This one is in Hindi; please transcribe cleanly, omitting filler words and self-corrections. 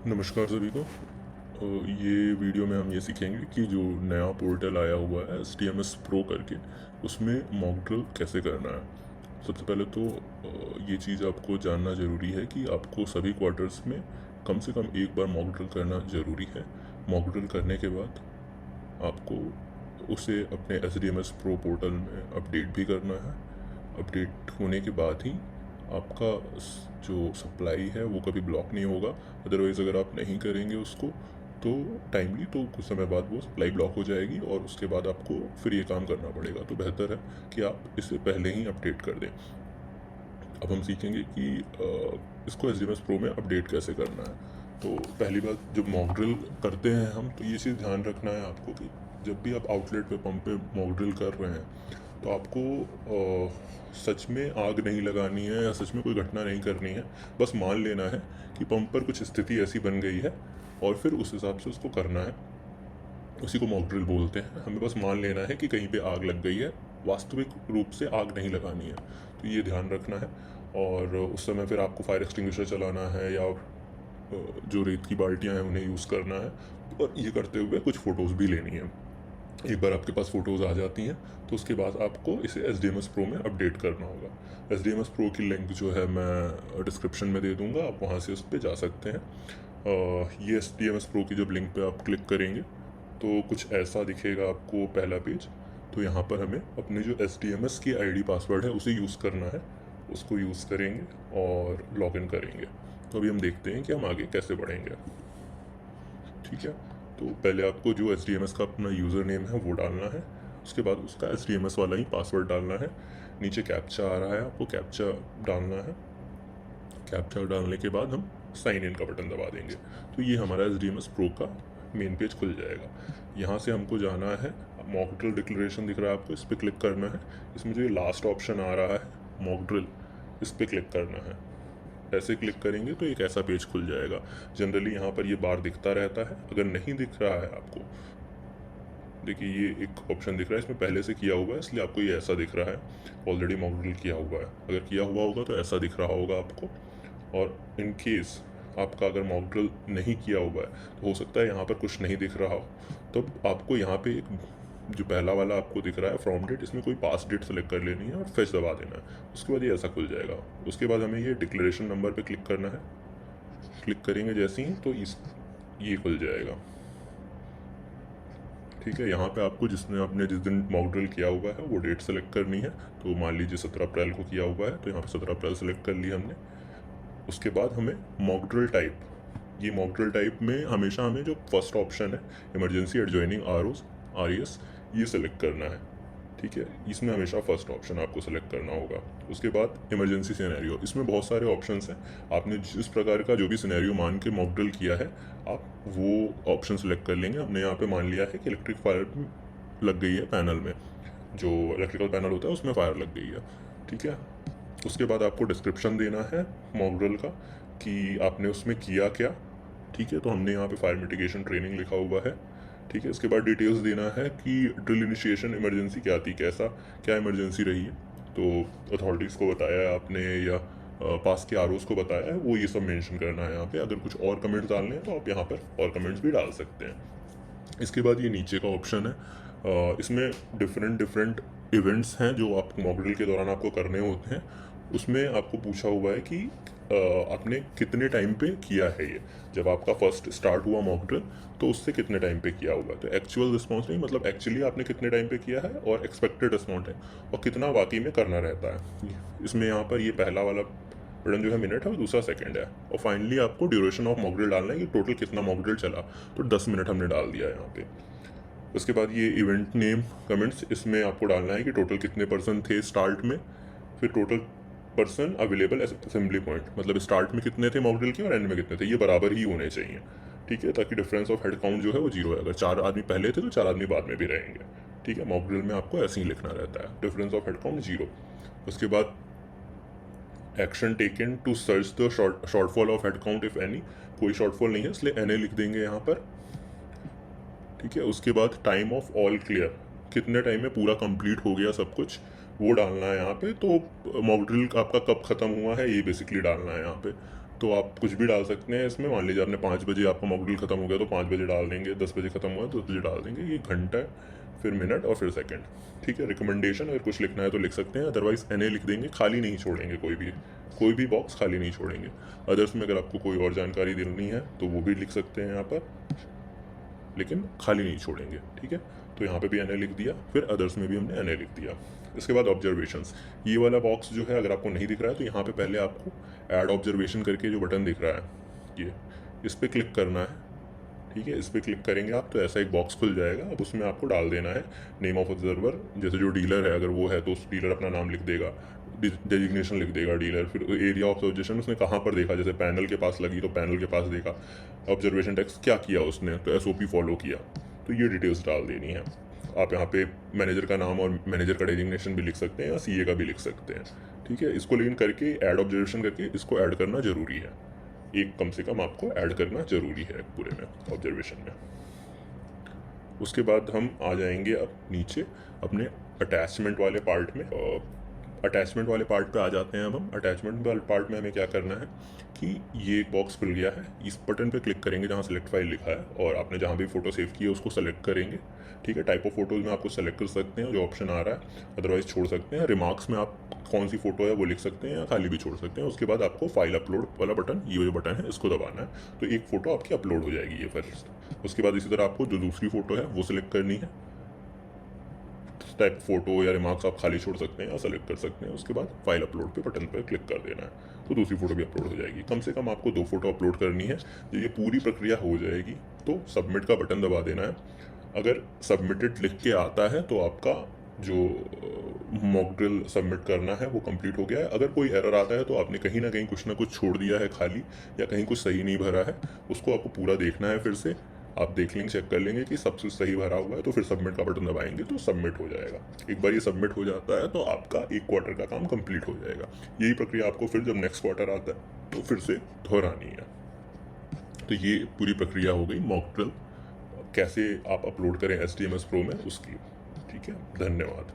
नमस्कार सभी को। ये वीडियो में हम ये सीखेंगे कि जो नया पोर्टल आया हुआ है STMS प्रो करके, उसमें मॉक ड्रिल कैसे करना है। सबसे पहले तो ये चीज़ आपको जानना ज़रूरी है कि आपको सभी क्वार्टर्स में कम से कम एक बार मॉक ड्रिल करना ज़रूरी है। मॉक ड्रिल करने के बाद आपको उसे अपने SDMS प्रो पोर्टल में अपडेट भी करना है। अपडेट होने के बाद ही आपका जो सप्लाई है वो कभी ब्लॉक नहीं होगा। अदरवाइज़ अगर आप नहीं करेंगे उसको तो टाइमली, तो कुछ समय बाद वो सप्लाई ब्लॉक हो जाएगी और उसके बाद आपको फिर ये काम करना पड़ेगा। तो बेहतर है कि आप इसे पहले ही अपडेट कर दें। अब हम सीखेंगे कि इसको SDMS प्रो में अपडेट कैसे करना है। तो पहली बात, जब मॉक ड्रिल करते हैं हम, तो ये चीज़ ध्यान रखना है आपको कि जब भी आप आउटलेट पे, पंप पे मॉक ड्रिल कर रहे हैं तो आपको सच में आग नहीं लगानी है या सच में कोई घटना नहीं करनी है। बस मान लेना है कि पंप पर कुछ स्थिति ऐसी बन गई है और फिर उस हिसाब से उसको करना है। उसी को मॉक ड्रिल बोलते हैं। हमें बस मान लेना है कि कहीं पे आग लग गई है, वास्तविक रूप से आग नहीं लगानी है। तो ये ध्यान रखना है। और उस समय फिर आपको फायर एक्सटिंग्विशर चलाना है या जो रेत की बाल्टियाँ हैं उन्हें यूज़ करना है। और ये करते हुए कुछ फ़ोटोज़ भी लेनी है। एक बार आपके पास फ़ोटोज़ आ जाती हैं तो उसके बाद आपको इसे SDMS प्रो में अपडेट करना होगा। SDMS प्रो की लिंक जो है मैं डिस्क्रिप्शन में दे दूँगा, आप वहाँ से उस पर जा सकते हैं। ये SDMS प्रो की जब लिंक पे आप क्लिक करेंगे तो कुछ ऐसा दिखेगा आपको पहला पेज। तो यहाँ पर हमें अपने जो SDMS की ID पासवर्ड है उसे यूज़ करना है। उसको यूज़ करेंगे और लॉगिन करेंगे। तो अभी हम देखते हैं कि हम आगे कैसे बढ़ेंगे। ठीक है, तो पहले आपको जो SDMS का अपना यूज़र नेम है वो डालना है। उसके बाद उसका SDMS वाला ही पासवर्ड डालना है। नीचे कैप्चा आ रहा है, आपको कैप्चा डालना है। कैप्चा डालने के बाद हम साइन इन का बटन दबा देंगे तो ये हमारा SDMS प्रो का मेन पेज खुल जाएगा। यहाँ से हमको जाना है, मॉक ड्रिल डिक्लेरेशन दिख रहा है आपको, इस पर क्लिक करना है। इसमें जो ये लास्ट ऑप्शन आ रहा है मॉक ड्रिल, इस पर क्लिक करना है। ऐसे क्लिक करेंगे तो एक ऐसा पेज खुल जाएगा। जनरली यहाँ पर ये बार दिखता रहता है। अगर नहीं दिख रहा है आपको, देखिए ये एक ऑप्शन दिख रहा है, इसमें पहले से किया हुआ है इसलिए आपको ये ऐसा दिख रहा है। ऑलरेडी मॉक ड्रिल किया हुआ है। अगर किया हुआ होगा तो ऐसा दिख रहा होगा आपको। और इन केस आपका अगर मॉक ड्रिल नहीं किया हुआ है तो हो सकता है यहाँ पर कुछ नहीं दिख रहा हो। तो आपको यहाँ पे एक जो पहला वाला आपको दिख रहा है फ्रॉम डेट, इसमें कोई पास डेट सेलेक्ट कर लेनी है और फेच दबा देना है। उसके बाद ये ऐसा खुल जाएगा। उसके बाद हमें ये डिक्लेरेशन नंबर पे क्लिक करना है। क्लिक करेंगे जैसे ही तो ये खुल जाएगा। ठीक है, यहाँ पे आपको आपने जिस दिन मॉक ड्रिल किया हुआ है वो डेट सेलेक्ट करनी है। तो मान लीजिए 17 अप्रैल को किया हुआ है तो यहाँ पे 17 अप्रैल सेलेक्ट कर लिया हमने। उसके बाद हमें मॉक ड्रिल टाइप, ये मॉक ड्रिल टाइप में हमेशा हमें जो फर्स्ट ऑप्शन है इमरजेंसी एडजॉइनिंग RES, ये सेलेक्ट करना है। ठीक है, इसमें हमेशा फर्स्ट ऑप्शन आपको सेलेक्ट करना होगा। उसके बाद इमरजेंसी सिनेरियो, इसमें बहुत सारे ऑप्शंस हैं। आपने जिस प्रकार का जो भी सिनेरियो मान के मॉक ड्रिल किया है आप वो ऑप्शन सेलेक्ट कर लेंगे। हमने यहाँ पे मान लिया है कि इलेक्ट्रिक फायर लग गई है पैनल में, जो इलेक्ट्रिकल पैनल होता है उसमें फायर लग गई है। ठीक है, उसके बाद आपको डिस्क्रिप्शन देना है मॉक ड्रिल का कि आपने उसमें किया क्या। ठीक है, तो हमने यहाँ पे फायर मिटिगेशन ट्रेनिंग लिखा हुआ है। ठीक है, उसके बाद डिटेल्स देना है कि ड्रिल इनिशिएशन इमरजेंसी क्या थी, क्या इमरजेंसी रही है। तो अथॉरिटीज़ को बताया है आपने या पास के ROs को बताया है, वो ये सब मेंशन करना है यहाँ पे। अगर कुछ और कमेंट्स डालने हैं तो आप यहाँ पर और कमेंट्स भी डाल सकते हैं। इसके बाद ये नीचे का ऑप्शन है, इसमें डिफरेंट डिफरेंट इवेंट्स हैं जो आप मॉक ड्रिल के दौरान आपको करने होते हैं। उसमें आपको पूछा हुआ है कि आपने कितने टाइम पे किया है ये। जब आपका फर्स्ट स्टार्ट हुआ मॉक ड्रिल तो उससे कितने टाइम पे किया हुआ है। तो एक्चुअल रिस्पॉन्स नहीं, मतलब एक्चुअली आपने कितने टाइम पे किया है, और एक्सपेक्टेड रिस्पॉन्स है और कितना वाकई में करना रहता है। इसमें यहाँ पर ये पहला वाला बटन जो है मिनट है और दूसरा सेकंड है। और फाइनली आपको ड्यूरेशन ऑफ मॉक ड्रिल डालना है कि टोटल कितना मॉक ड्रिल चला। तो 10 मिनट हमने डाल दिया है यहाँ पे। उसके बाद ये इवेंट नेम कमेंट्स, इसमें आपको डालना है कि टोटल कितने पर्सन थे स्टार्ट में, फिर total person available assembly point, मतलब स्टार्ट में कितने थे मॉक ड्रिल के और एंड में कितने थे, ये बराबर ही होने चाहिए। ठीक है, ताकि डिफरेंस ऑफ हेड काउंट जो है वो 0 है। अगर 4 आदमी पहले थे तो 4 आदमी बाद में भी रहेंगे। ठीक है, मॉक ड्रिल में आपको ऐसे ही लिखना रहता है, डिफरेंस ऑफ हेड काउंट 0। उसके बाद action taken to search the shortfall of head count if any, कोई शॉर्टफॉल नहीं है इसलिए NA लिख देंगे यहाँ पर। ठीक है, उसके बाद टाइम ऑफ ऑल क्लियर, कितने टाइम में पूरा कंप्लीट हो गया सब कुछ, वो डालना है यहाँ पे। तो मॉक ड्रिल आपका कब ख़त्म हुआ है ये बेसिकली डालना है यहाँ पे। तो आप कुछ भी डाल सकते हैं इसमें। मान लीजिए आपने 5 बजे आपका मॉक ड्रिल खत्म हो गया तो 5 बजे डाल देंगे, 10 बजे खत्म हुआ तो 10 बजे डाल देंगे। ये घंटा, फिर मिनट और फिर सेकंड। ठीक है, रिकमेंडेशन अगर कुछ लिखना है तो लिख सकते हैं, अदरवाइज एनए लिख देंगे, खाली नहीं छोड़ेंगे, कोई भी बॉक्स खाली नहीं छोड़ेंगे। अदर्स में अगर आपको कोई और जानकारी देनी है तो वो भी लिख सकते हैं यहाँ पर, लेकिन खाली नहीं छोड़ेंगे। ठीक है, तो यहाँ पे भी एनए लिख दिया, फिर अदर्स में भी हमने एनए लिख दिया। इसके बाद ऑब्जर्वेशंस, ये वाला बॉक्स जो है अगर आपको नहीं दिख रहा है तो यहाँ पे पहले आपको ऐड ऑब्जर्वेशन करके जो बटन दिख रहा है ये, इस पर क्लिक करना है। ठीक है, इस पर क्लिक करेंगे आप तो ऐसा एक बॉक्स खुल जाएगा। अब उसमें आपको डाल देना है नेम ऑफ ऑब्जर्वर, जैसे जो डीलर है अगर वो है तो उस डीलर अपना नाम लिख देगा, डेजिग्नेशन लिख देगा डीलर, फिर एरिया ऑफ ऑब्जर्वेशन उसने कहाँ पर देखा, जैसे पैनल के पास लगी तो पैनल के पास देखा, ऑब्जर्वेशन टेक्स्ट क्या किया उसने तो एसओपी फॉलो किया, तो ये डिटेल्स डाल देनी है। आप यहाँ पे मैनेजर का नाम और मैनेजर का डेजिग्नेशन भी लिख सकते हैं या सीए का भी लिख सकते हैं। ठीक है, इसको लेकिन करके ऐड ऑब्जर्वेशन करके इसको ऐड करना ज़रूरी है, एक कम से कम आपको ऐड करना ज़रूरी है पूरे में ऑब्जर्वेशन में। उसके बाद हम आ जाएंगे अब नीचे अपने अटैचमेंट वाले पार्ट में। अटैचमेंट वाले पार्ट पे आ जाते हैं अब हम। अटैचमेंट वाले पार्ट में हमें क्या करना है कि ये एक बॉक्स खुल गया है, इस बटन पे क्लिक करेंगे जहाँ सेलेक्ट फाइल लिखा है और आपने जहाँ भी फ़ोटो सेव की है उसको सेलेक्ट करेंगे। ठीक है, टाइप ऑफ फोटोज़ में आपको सेलेक्ट कर सकते हैं जो ऑप्शन आ रहा है, अदरवाइज छोड़ सकते हैं। रिमार्क्स में आप कौन सी फ़ोटो है वो लिख सकते हैं या खाली भी छोड़ सकते हैं। उसके बाद आपको फाइल अपलोड वाला बटन, ये जो बटन है इसको दबाना है तो एक फ़ोटो आपकी अपलोड हो जाएगी ये फर्स्ट। उसके बाद इसी तरह आपको जो दूसरी फ़ोटो है वो सिलेक्ट करनी है, टाइप फोटो या रिमार्क्स आप खाली छोड़ सकते हैं या सेलेक्ट कर सकते हैं। उसके बाद फाइल अपलोड पे बटन पर क्लिक कर देना है तो दूसरी फोटो भी अपलोड हो जाएगी। कम से कम आपको 2 फोटो अपलोड करनी है। जब ये पूरी प्रक्रिया हो जाएगी तो सबमिट का बटन दबा देना है। अगर सबमिटेड लिख के आता है तो आपका जो मॉक ड्रिल सबमिट करना है वो कंप्लीट हो गया है। अगर कोई एरर आता है तो आपने कहीं ना कहीं कुछ ना कुछ छोड़ दिया है खाली, या कहीं कुछ सही नहीं भरा है, उसको आपको पूरा देखना है। फिर से आप देख लेंगे, चेक कर लेंगे कि सब कुछ सही भरा हुआ है तो फिर सबमिट का बटन दबाएंगे तो सबमिट हो जाएगा। एक बार ये सबमिट हो जाता है तो आपका 1 क्वार्टर का काम कंप्लीट हो जाएगा। यही प्रक्रिया आपको फिर जब नेक्स्ट क्वार्टर आता है तो फिर से दोहरानी है। तो ये पूरी प्रक्रिया हो गई मॉक ड्रिल कैसे आप अपलोड करें HTML Pro में उसकी। ठीक है, धन्यवाद।